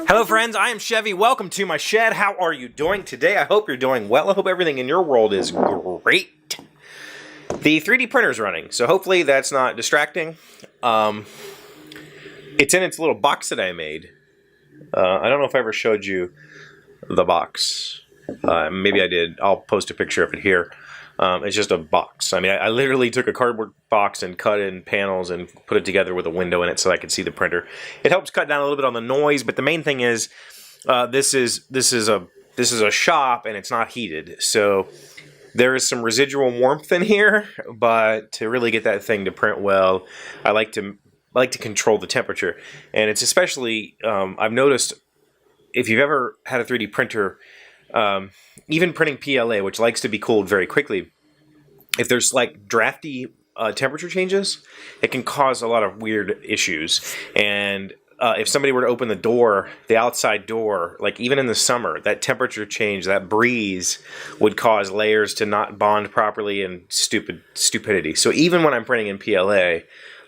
Hello friends, I am Chevy. Welcome to my shed. How are you doing today? I hope you're doing well. I hope everything in your world is great. The 3D printer is running, so hopefully that's not distracting. It's in its little box that I made. I don't know if I ever showed you the box. Maybe I did. I'll post a picture of it here. It's just a box. I mean, I literally took a cardboard box and cut in panels and put it together with a window in it so I could see the printer. It helps cut down a little bit on the noise, but the main thing is this is a shop and it's not heated, so there is some residual warmth in here. But to really get that thing to print well, I like to control the temperature, and it's especially I've noticed if you've ever had a 3D printer. Even printing PLA, which likes to be cooled very quickly, if there's like drafty temperature changes, it can cause a lot of weird issues. And if somebody were to open the door, the outside door, like even in the summer, that temperature change, that breeze would cause layers to not bond properly and stupidity. So even when I'm printing in PLA,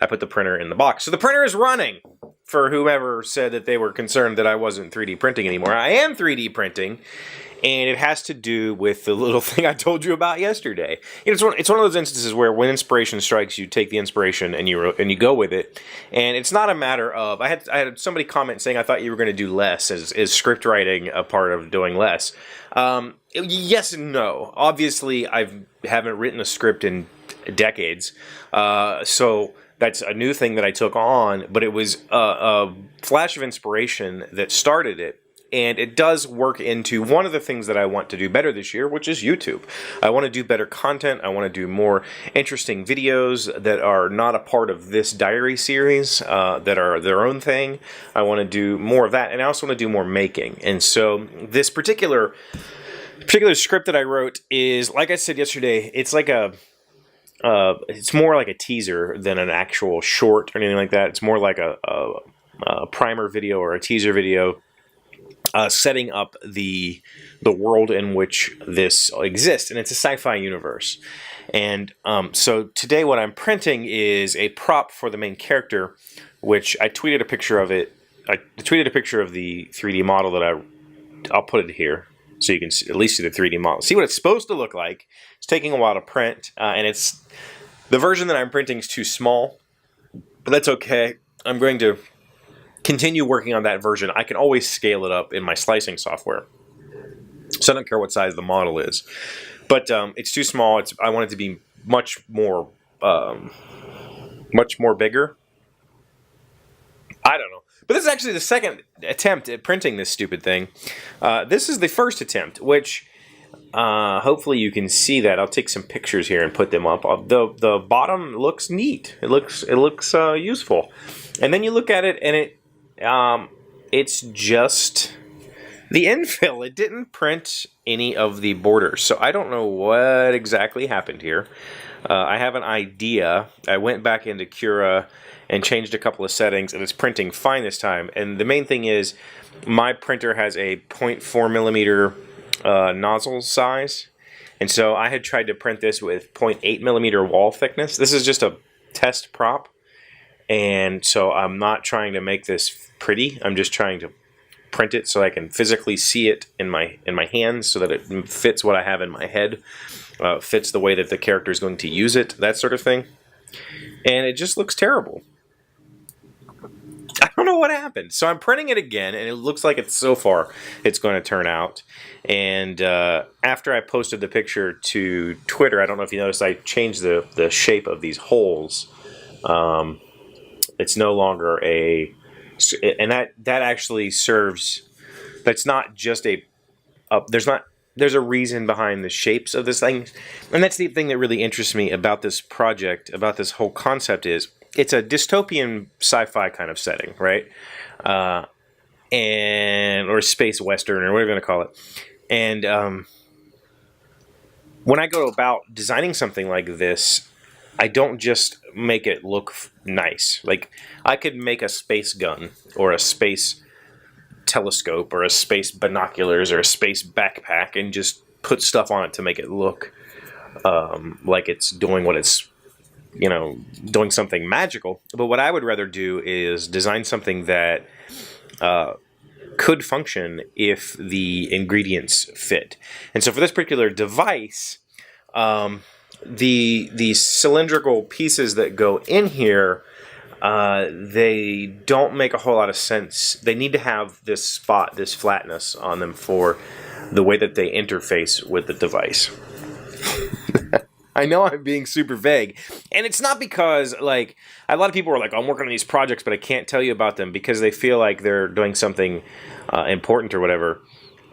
I put the printer in the box. So the printer is running. For whoever said that they were concerned that I wasn't 3D printing anymore, I am 3D printing, and it has to do with the little thing I told you about yesterday. It's one of those instances where when inspiration strikes, you take the inspiration and you go with it. And it's not a matter of I had somebody comment saying I thought you were going to do less. Is script writing a part of doing less? Yes and no. Obviously, I haven't written a script in decades, so. That's a new thing that I took on, but it was a flash of inspiration that started it, and it does work into one of the things that I want to do better this year, which is YouTube. I want to do better content. I want to do more interesting videos that are not a part of this diary series, that are their own thing. I want to do more of that, and I also want to do more making. And so this particular script that I wrote is, like I said yesterday, it's like it's more like a teaser than an actual short or anything like that. It's more like a primer video or a teaser video setting up the world in which this exists, and it's a sci-fi universe. And so today what I'm printing is a prop for the main character, which I tweeted a picture of it. I tweeted a picture of the 3D model that I'll put it here, so you can at least see the 3D model. See what it's supposed to look like. It's taking a while to print, and the version that I'm printing is too small, but that's okay. I'm going to continue working on that version. I can always scale it up in my slicing software, so I don't care what size the model is. But it's too small. I want it to be much more bigger. I don't know. But this is actually the second attempt at printing this stupid thing. This is the first attempt, which hopefully you can see that. I'll take some pictures here and put them up. The bottom looks neat. It looks useful. And then you look at it, and it's just the infill. It didn't print any of the borders, so I don't know what exactly happened here. I have an idea. I went back into Cura and changed a couple of settings, and it's printing fine this time. And the main thing is, my printer has a 0.4 millimeter nozzle size, and so I had tried to print this with 0.8 millimeter wall thickness. This is just a test prop, and so I'm not trying to make this pretty. I'm just trying to print it so I can physically see it in my hands, so that it fits what I have in my head, fits the way that the character is going to use it, that sort of thing. And it just looks terrible. I don't know what happened. So I'm printing it again, and it looks like so far it's going to turn out. And after I posted the picture to Twitter, I don't know if you noticed, I changed the shape of these holes. It's no longer and that actually serves. That's not just there's a reason behind the shapes of this thing, and that's the thing that really interests me about this project, about this whole concept is. It's a dystopian sci-fi kind of setting, right? Or space western, or whatever you're going to call it. And when I go about designing something like this, I don't just make it look nice. Like, I could make a space gun, or a space telescope, or a space binoculars, or a space backpack, and just put stuff on it to make it look like it's doing what it's doing something magical. But what I would rather do is design something that could function if the ingredients fit. And so for this particular device, the cylindrical pieces that go in here, they don't make a whole lot of sense. They need to have this spot, this flatness on them for the way that they interface with the device. I know I'm being super vague, and it's not because, like, a lot of people are like, I'm working on these projects, but I can't tell you about them because they feel like they're doing something important or whatever,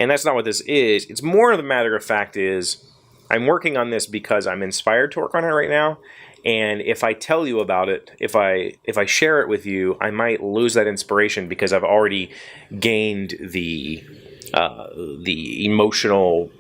and that's not what this is. It's more of the matter of fact is, I'm working on this because I'm inspired to work on it right now, and if I tell you about it, if I share it with you, I might lose that inspiration because I've already gained the emotional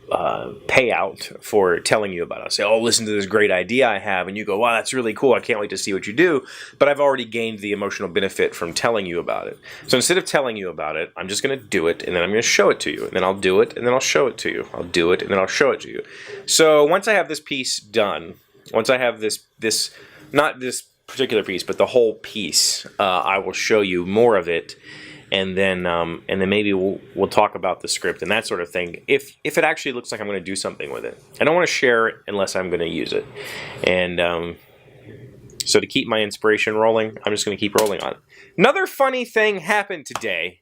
payout for telling you about it. I say, oh, listen to this great idea I have, and you go, wow, that's really cool, I can't wait to see what you do, but I've already gained the emotional benefit from telling you about it. So instead of telling you about it, I'm just going to do it, and then I'm going to show it to you, and then I'll do it, and then I'll show it to you. I'll do it, and then I'll show it to you. So once I have this piece done, once I have this not this particular piece, but the whole piece, I will show you more of it, and then maybe we'll talk about the script and that sort of thing. If it actually looks like I'm going to do something with it, I don't want to share it unless I'm going to use it. And so to keep my inspiration rolling, I'm just going to keep rolling on it. Another funny thing happened today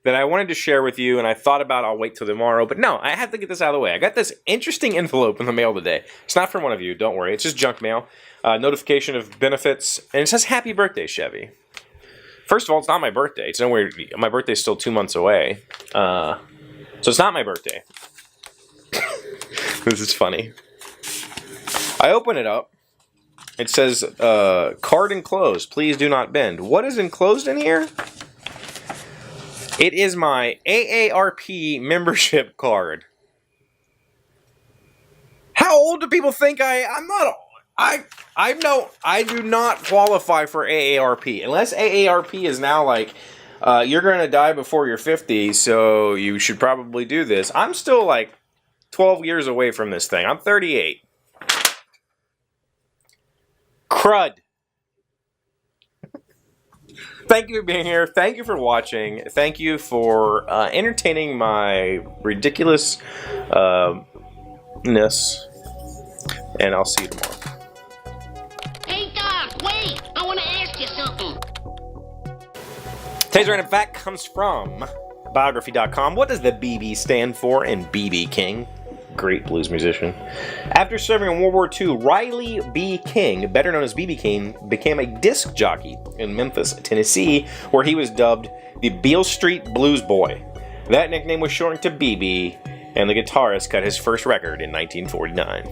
that I wanted to share with you, and I thought about I'll wait till tomorrow, but no, I have to get this out of the way. I got this interesting envelope in the mail today. It's not from one of you, don't worry. It's just junk mail. Notification of benefits, and it says, happy birthday, Chevee. First of all, it's not my birthday. It's nowhere. My birthday's still 2 months away. So it's not my birthday. This is funny. I open it up. It says, card enclosed. Please do not bend. What is enclosed in here? It is my AARP membership card. How old do people think I'm not old. I do not qualify for AARP. Unless AARP is now like, you're going to die before you're 50, so you should probably do this. I'm still like 12 years away from this thing. I'm 38. Crud. Thank you for being here. Thank you for watching. Thank you for entertaining my ridiculousness. And I'll see you tomorrow. Hey, Doc, wait! I want to ask you something. Today's random fact comes from biography.com. What does the BB stand for in BB King? Great blues musician. After serving in World War II, Riley B. King, better known as BB King, became a disc jockey in Memphis, Tennessee, where he was dubbed the Beale Street Blues Boy. That nickname was shortened to BB, and the guitarist cut his first record in 1949.